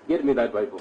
Get me that Bible.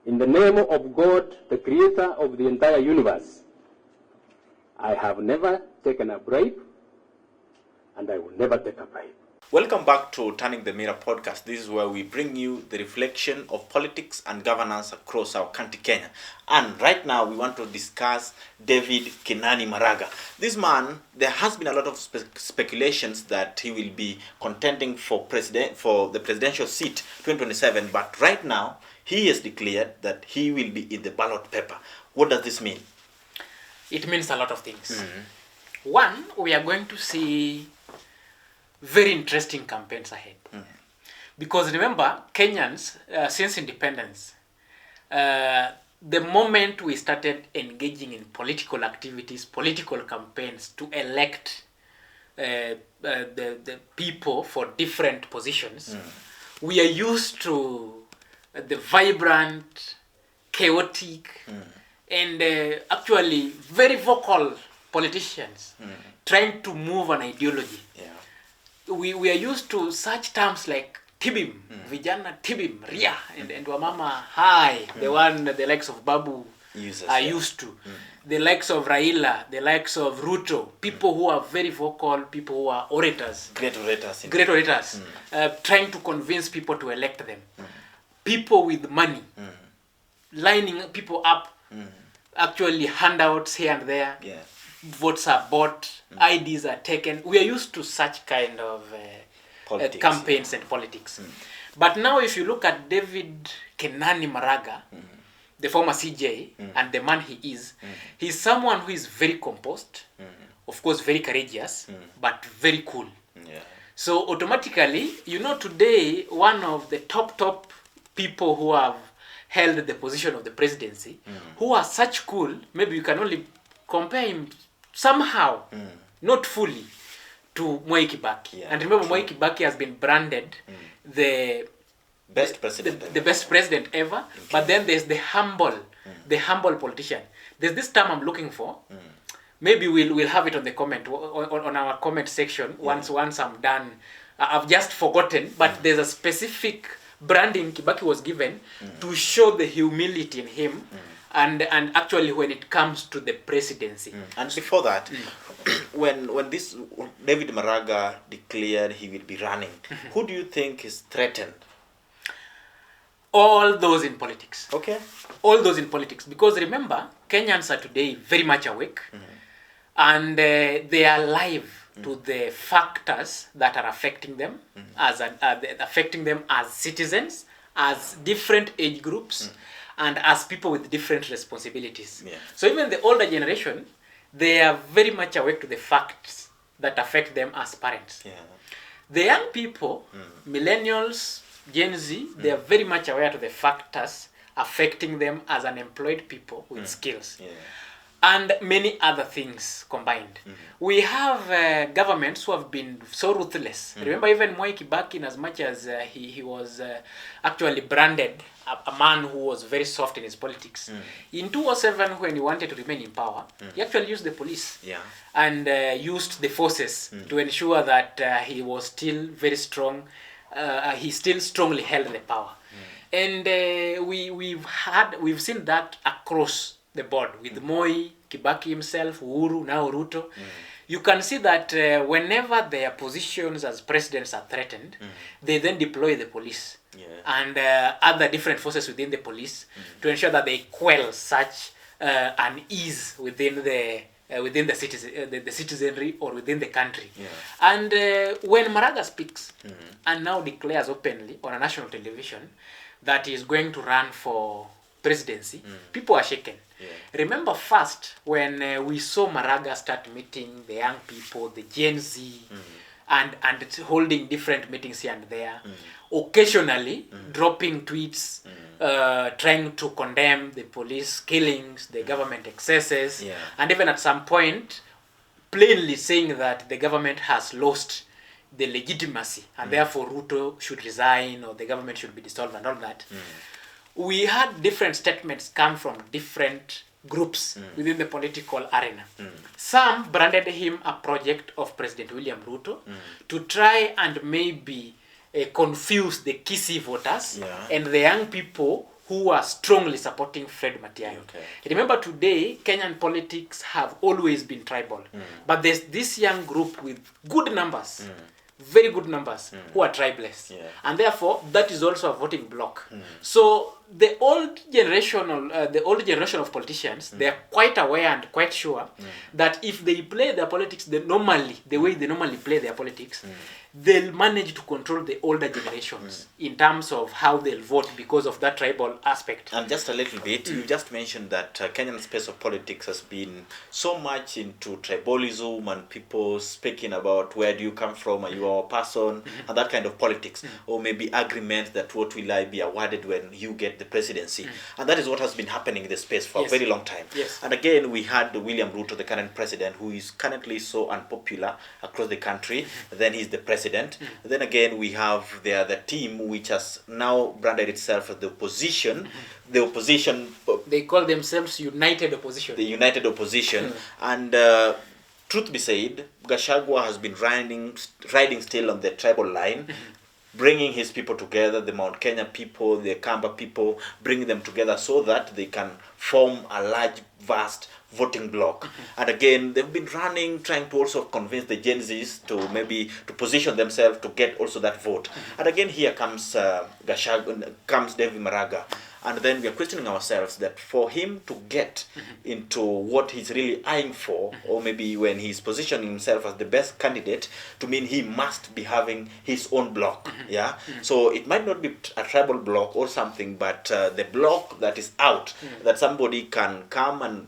In the name of God, the creator of the entire universe, I have never taken a bribe, and I will never take a bribe. Welcome back to Turning the Mirror podcast. This is where we bring you the reflection of politics and governance across our country, Kenya. And right now, we want to discuss David Kinani Maraga. This man, there has been a lot of speculations that he will be contending for the presidential seat 2027. But right now, he has declared that he will be in the ballot paper. What does this mean? It means a lot of things. One, we are going to see very interesting campaigns ahead. Because remember, Kenyans, since independence, the moment we started engaging in political activities, political campaigns to elect the people for different positions, we are used to the vibrant, chaotic, and actually very vocal politicians trying to move an ideology. We are used to such terms like Tibim, Vijana Tibim, Ria, and Wamama Hai, the one the likes of Babu are used to. The likes of Raila, the likes of Ruto, people who are very vocal, people who are orators. Great orators. Trying to convince people to elect them. People with money, lining people up, actually handouts here and there. Votes are bought, IDs are taken. We are used to such kind of campaigns and politics. But now if you look at David Kinani Maraga, the former CJ, and the man he is, he's someone who is very composed, of course very courageous, but very cool. So automatically, today, one of the top people who have held the position of the presidency, who are such cool, maybe you can only compare him somehow, not fully, to Mwai Kibaki. And remember, Mwai Kibaki has been branded the best president ever. But then there's the humble politician. There's this term I'm looking for. Maybe we'll have it on the comment on our comment section once I'm done. I've just forgotten, but there's a specific branding Kibaki was given to show the humility in him. And actually when it comes to the presidency. And before that, when this David Maraga declared he will be running, who do you think is threatened? All those in politics. Okay. All those in politics. Because remember, Kenyans are today very much awake. And they are alive to the factors that are affecting them, affecting them as citizens, as different age groups, and as people with different responsibilities. So even the older generation, they are very much awake to the facts that affect them as parents. The young people, millennials, Gen Z, they are very much aware to the factors affecting them as unemployed people with skills. And many other things combined. We have governments who have been so ruthless. Remember, even Mwai Kibaki, in as much as he was actually branded a man who was very soft in his politics. In 2007, when he wanted to remain in power, he actually used the police and used the forces to ensure that he was still very strong. He still strongly held the power. And we've seen that across the board with Moi, Kibaki himself, Uhuru, now Ruto. You can see that whenever their positions as presidents are threatened, they then deploy the police and other different forces within the police to ensure that they quell such unease within the citizenry or within the country. And when Maraga speaks and now declares openly on a national television that he is going to run for presidency, people are shaken. Remember first when we saw Maraga start meeting the young people, the Gen Z, and holding different meetings here and there, occasionally dropping tweets, trying to condemn the police killings, the government excesses, and even at some point plainly saying that the government has lost the legitimacy and therefore Ruto should resign or the government should be dissolved and all that. We had different statements come from different groups within the political arena. Some branded him a project of President William Ruto to try and maybe confuse the Kisii voters and the young people who are strongly supporting Fred Matiang'I. Okay. Remember, today, Kenyan politics have always been tribal. But there's this young group with good numbers, very good numbers, who are tribeless. Yeah. And therefore, that is also a voting bloc. So the old generation of politicians, they are quite aware and quite sure that if they play their politics the way they normally play their politics, they'll manage to control the older generations in terms of how they'll vote because of that tribal aspect. And just a little bit, you just mentioned that Kenyan space of politics has been so much into tribalism and people speaking about where do you come from, are you our person, and that kind of politics, or maybe agreement that what will I be awarded when you get the presidency. And that is what has been happening in the space for a very long time. Yes. And again, we had William Ruto, the current president, who is currently so unpopular across the country. Then he's the president. Then again, we have the team which has now branded itself as the opposition. The opposition. They call themselves United Opposition. The United Opposition. And truth be said, Gachagua has been riding still on the tribal line. Bringing his people together, the Mount Kenya people, the Kamba people, bringing them together so that they can form a large, vast voting bloc. And again, they've been trying to also convince the Gen Zs to position themselves to get also that vote. And again, here comes Gachagua, comes David Maraga. And then we are questioning ourselves that for him to get into what he's really eyeing for, or maybe when he's positioning himself as the best candidate, to mean he must be having his own bloc. So it might not be a tribal bloc or something, but the bloc that is out, that somebody can come and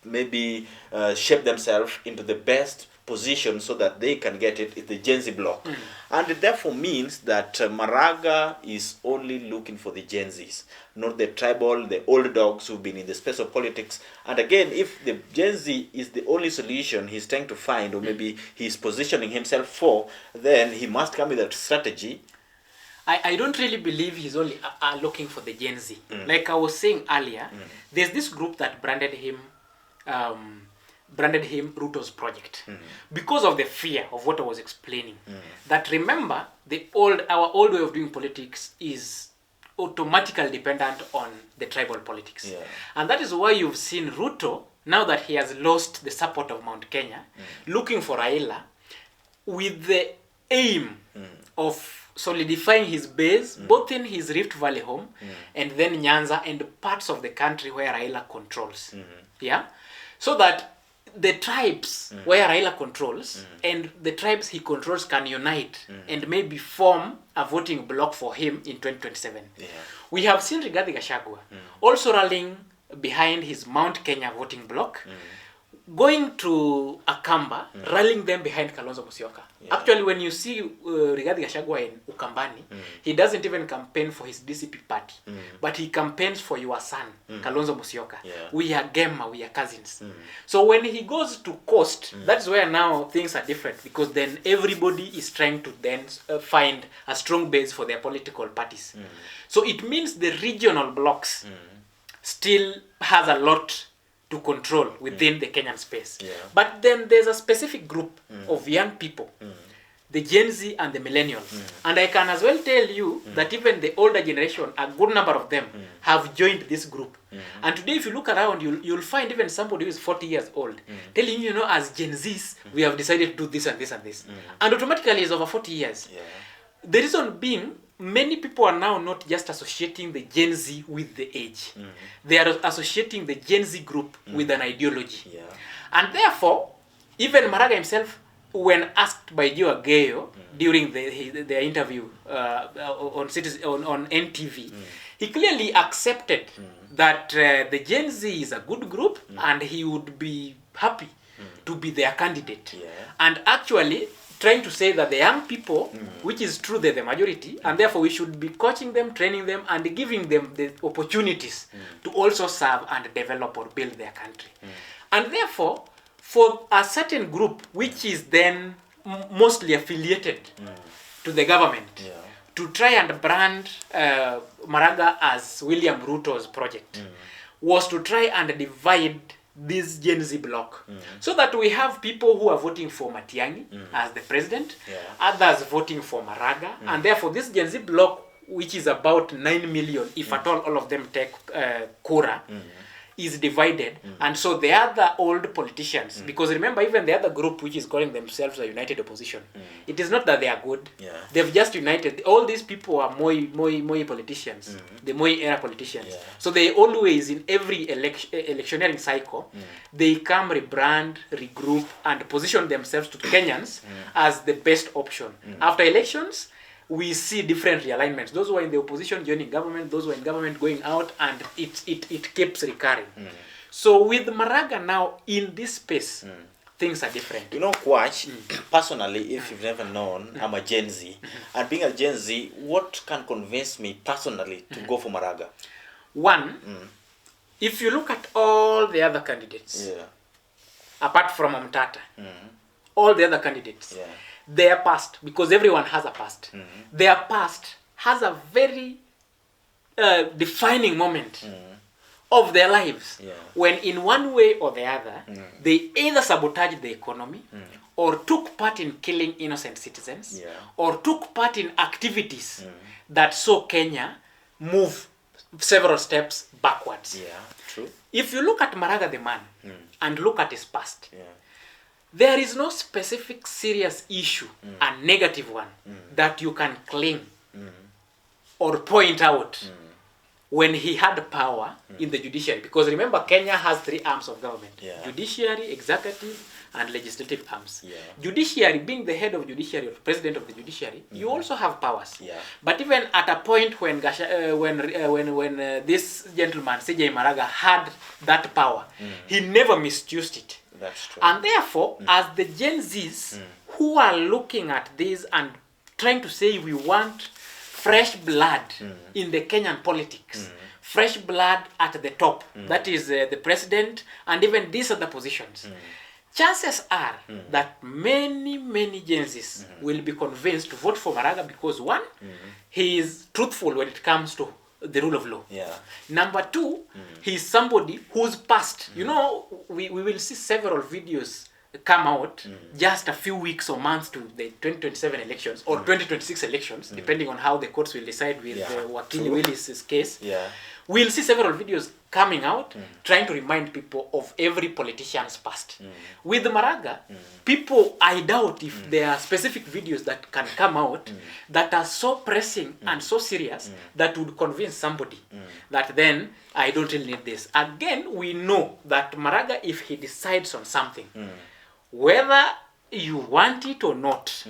maybe shape themselves into the best position so that they can get it is the Gen Z bloc. And it therefore means that Maraga is only looking for the Gen Zs, not the tribal, the old dogs who've been in the space of politics. And again, if the Gen Z is the only solution he's trying to find, or maybe he's positioning himself for, then he must come with a strategy. I don't really believe he's only looking for the Gen Z. Like I was saying earlier, there's this group that branded him Ruto's project because of the fear of what I was explaining. That, remember, our old way of doing politics is automatically dependent on the tribal politics. And that is why you've seen Ruto, now that he has lost the support of Mount Kenya, looking for Raila with the aim of solidifying his base, both in his Rift Valley home and then Nyanza and parts of the country where Raila controls. So that the tribes where Raila controls and the tribes he controls can unite and maybe form a voting bloc for him in 2027. We have seen Rigathi Gachagua also rallying behind his Mount Kenya voting bloc, going to Akamba, rallying them behind Kalonzo Musyoka. Actually, when you see Rigathi Gachagua in Ukambani, he doesn't even campaign for his DCP party, but he campaigns for your son, Kalonzo Musyoka. We are Gemma, we are cousins. So when he goes to Coast, that's where now things are different, because then everybody is trying to then find a strong base for their political parties. So it means the regional blocks still has a lot to control within the Kenyan space. But then there's a specific group of young people, the Gen Z and the millennials. And I can as well tell you that even the older generation, a good number of them have joined this group. And today, if you look around, you'll find even somebody who is 40 years old telling you, as Gen Zs, we have decided to do this and this and this. And automatically he's over 40 years. The reason being, many people are now not just associating the Gen Z with the age. They are associating the Gen Z group with an ideology. And therefore, even Maraga himself, when asked by Joe Ageyo during their interview on NTV, he clearly accepted that the Gen Z is a good group and he would be happy to be their candidate. And actually, trying to say that the young people, which is true, they're the majority, and therefore we should be coaching them, training them, and giving them the opportunities to also serve and develop or build their country. And therefore, for a certain group, which is then mostly affiliated to the government, to try and brand Maraga as William Ruto's project, was to try and divide this Gen Z bloc, so that we have people who are voting for Matiang'I as the president, others voting for Maraga, and therefore this Gen Z bloc, which is about 9 million, if at all of them take kura, is divided. And so the other old politicians, because remember, even the other group which is calling themselves a united opposition, it is not that they are good. They've just united. All these people are Moi politicians, the Moi era politicians. So they always, in every electioneering cycle, they come, rebrand, regroup, and position themselves to Kenyans as the best option. After elections, we see different realignments. Those who are in the opposition joining government, those who are in government going out, and it keeps recurring. So with Maraga now in this space, things are different. You know, Kwach, personally, if you've never known, I'm a Gen Z. And being a Gen Z, what can convince me personally to go for Maraga? One, if you look at all the other candidates, apart from Omtata, all the other candidates, their past, because everyone has a past, their past has a very defining moment of their lives when in one way or the other they either sabotaged the economy or took part in killing innocent citizens or took part in activities that saw Kenya move several steps backwards. True. If you look at Maraga the man and look at his past, there is no specific serious issue, a negative one, that you can claim or point out when he had power in the judiciary. Because remember, Kenya has 3 arms of government. Judiciary, executive, and legislative arms. Judiciary, being the head of judiciary or president of the judiciary, you also have powers. But even at a point when this gentleman, CJ Maraga, had that power, he never misused it. That's true. And therefore, as the Gen Zs who are looking at this and trying to say we want fresh blood in the Kenyan politics, fresh blood at the top, that is the president and even these other positions, chances are that many Gen Zs will be convinced to vote for Maraga because one, he is truthful when it comes to the rule of law. Number 2, he's somebody who's past. You know, we will see several videos come out just a few weeks or months to the 2027 elections or 2026 elections, depending on how the courts will decide with Wakili Willis's case. We'll see several videos coming out trying to remind people of every politician's past. With Maraga, people, I doubt if there are specific videos that can come out that are so pressing and so serious that would convince somebody that then I don't really need this. Again, we know that Maraga, if he decides on something, whether you want it or not,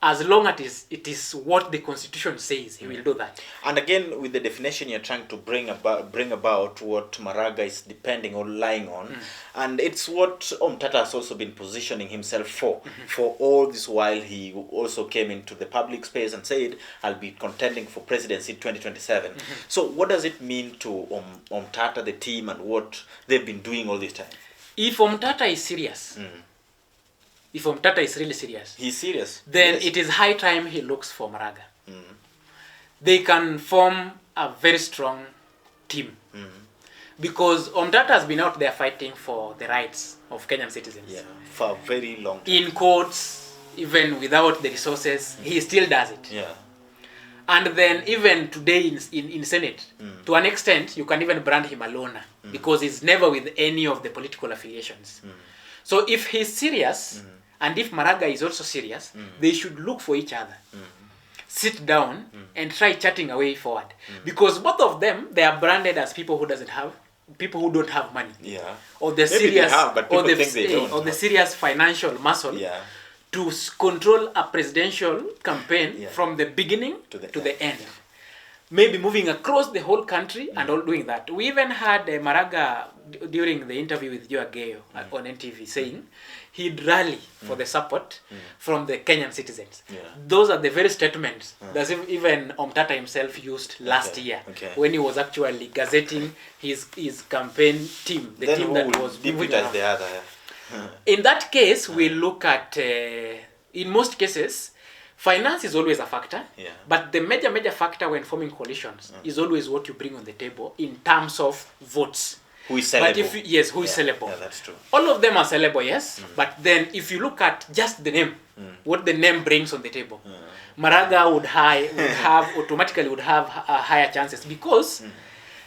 as long as it is what the Constitution says, he will do that. And again, with the definition you're trying to bring about what Maraga is depending or relying on, and it's what Omtata has also been positioning himself for all this while. He also came into the public space and said, I'll be contending for presidency in 2027. So what does it mean to Omtata, the team, and what they've been doing all this time? If Omtata is serious, if Omtata is really serious, he's serious, then it is high time he looks for Maraga. They can form a very strong team. Because Omtata has been out there fighting for the rights of Kenyan citizens. For a very long time. In courts, even without the resources, he still does it. And then even today in Senate, to an extent, you can even brand him a loner because he's never with any of the political affiliations. So if he's serious, and if Maraga is also serious, they should look for each other. Sit down and try chatting a way forward. Because both of them, they are branded as people who don't have money. Or the serious, or the serious financial muscle to control a presidential campaign from the beginning to the end. Maybe moving across the whole country and all doing that. We even had Maraga during the interview with Joe Ageyo on NTV saying he'd rally for the support from the Kenyan citizens. Those are the very statements that even Omtata himself used last year when he was actually gazetting his campaign team, the then team that was moving around. the other. In that case, we look at, in most cases, finance is always a factor, Yeah. but the major factor when forming coalitions is always what you bring on the table in terms of votes. Who is But sellable? if yes, who is sellable? Yeah, that's true. All of them are sellable, yes. But then if you look at just the name, what the name brings on the table, Maraga would have higher chances because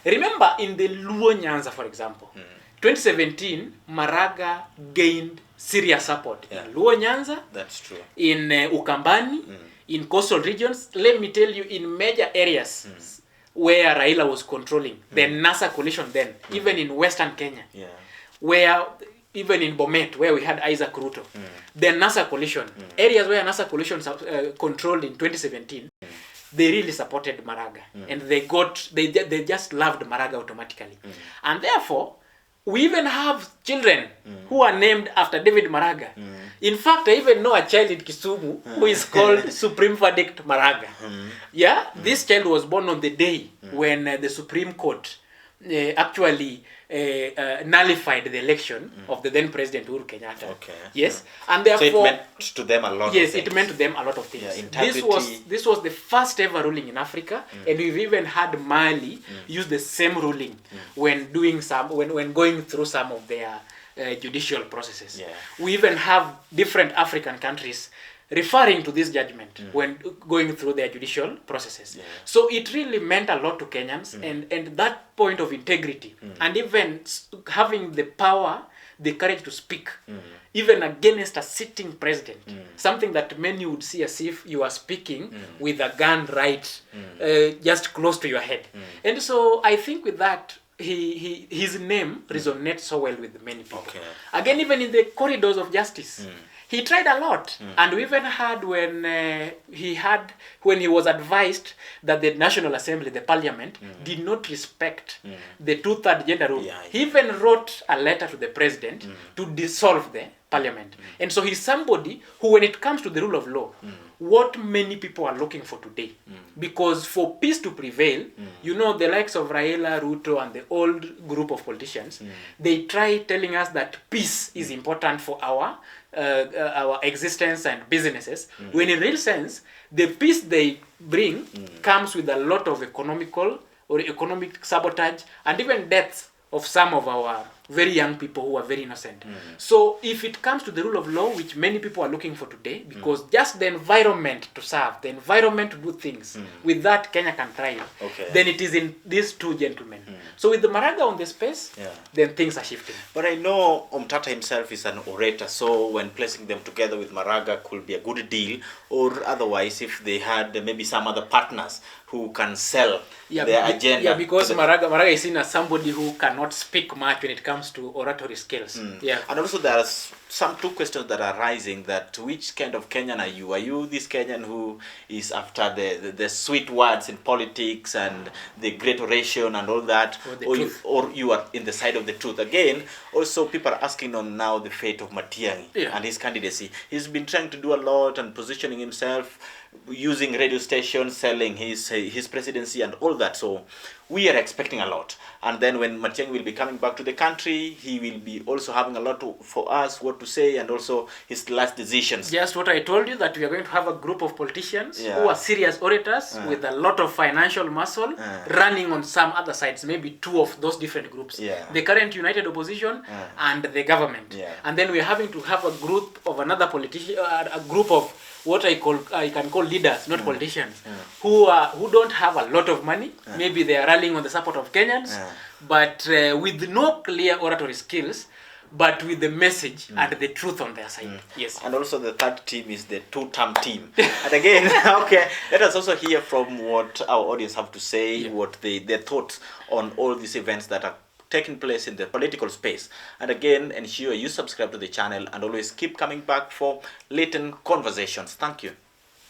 remember in the Luo Nyanza, for example, 2017 Maraga gained serious support in Luo Nyanza. That's true. In Ukambani, in coastal regions. Let me tell you, in major areas where Raila was controlling, the NASA coalition then, even in Western Kenya, where even in Bomet, where we had Isaac Ruto, the NASA coalition, areas where NASA coalition controlled in 2017, they really supported Maraga, and they just loved Maraga automatically, and therefore we even have children who are named after David Maraga. In fact, I even know a child in Kisumu who is called Supreme Verdict Maraga. Yeah, this child was born on the day when the Supreme Court actually nullified the election of the then President Uhuru Kenyatta. Okay. Yes, and therefore so it meant to them a lot. Yes, of things. it meant to them a lot of things. Yeah, integrity. This was the first ever ruling in Africa, and we've even had Mali use the same ruling when going through some of their judicial processes. Yeah. We even have different African countries referring to this judgment when going through their judicial processes. Yeah. So it really meant a lot to Kenyans, and that point of integrity, and even having the power, the courage to speak, even against a sitting president, something that many would see as if you are speaking with a gun right just close to your head. And so I think with that, his name resonates so well with many people. Okay. Again, even in the corridors of justice, he tried a lot, and we even had when he was advised that the National Assembly, the Parliament, did not respect the 2/3 gender rule. Yeah, He even wrote a letter to the president to dissolve the Parliament, and so he's somebody who, when it comes to the rule of law, what many people are looking for today, because for peace to prevail, you know, the likes of Raila, Ruto, and the old group of politicians, they try telling us that peace is important for our existence and businesses, when in real sense, the peace they bring comes with a lot of economic sabotage and even deaths of some of our very young people who are very innocent. So if it comes to the rule of law, which many people are looking for today, because just the environment to serve, the environment to do things, with that Kenya can thrive, then it is in these two gentlemen. So with the Maraga on the space, then things are shifting. But I know Omtata himself is an orator, so when placing them together with Maraga could be a good deal, or otherwise if they had maybe some other partners who can sell their agenda. Yeah, because Maraga is seen as somebody who cannot speak much when it comes to oratory skills. Yeah. And also there are two questions that are rising, that which kind of Kenyan are you? Are you this Kenyan who is after the sweet words in politics and the great oration and all that, or you are in the side of the truth? Again, also people are asking on now the fate of Matiang'I and his candidacy. He's been trying to do a lot and positioning himself, using radio stations, selling his presidency and all that. So we are expecting a lot. And then when Matiang'I will be coming back to the country, he will be also having a lot for us, what to say, and also his last decisions. Just what I told you, that we are going to have a group of politicians who are serious orators with a lot of financial muscle running on some other sides, maybe two of those different groups. The current united opposition and the government. And then we are having to have a group of another politician, a group of what I can call leaders, not politicians, who don't have a lot of money. Maybe they are rallying on the support of Kenyans, but with no clear oratory skills, but with the message and the truth on their side. Yes. And also the third team is the two-term team. And again, let us also hear from what our audience have to say, what their thoughts on all these events that are taking place in the political space. And again, ensure you subscribe to the channel and always keep coming back for latent conversations. Thank you.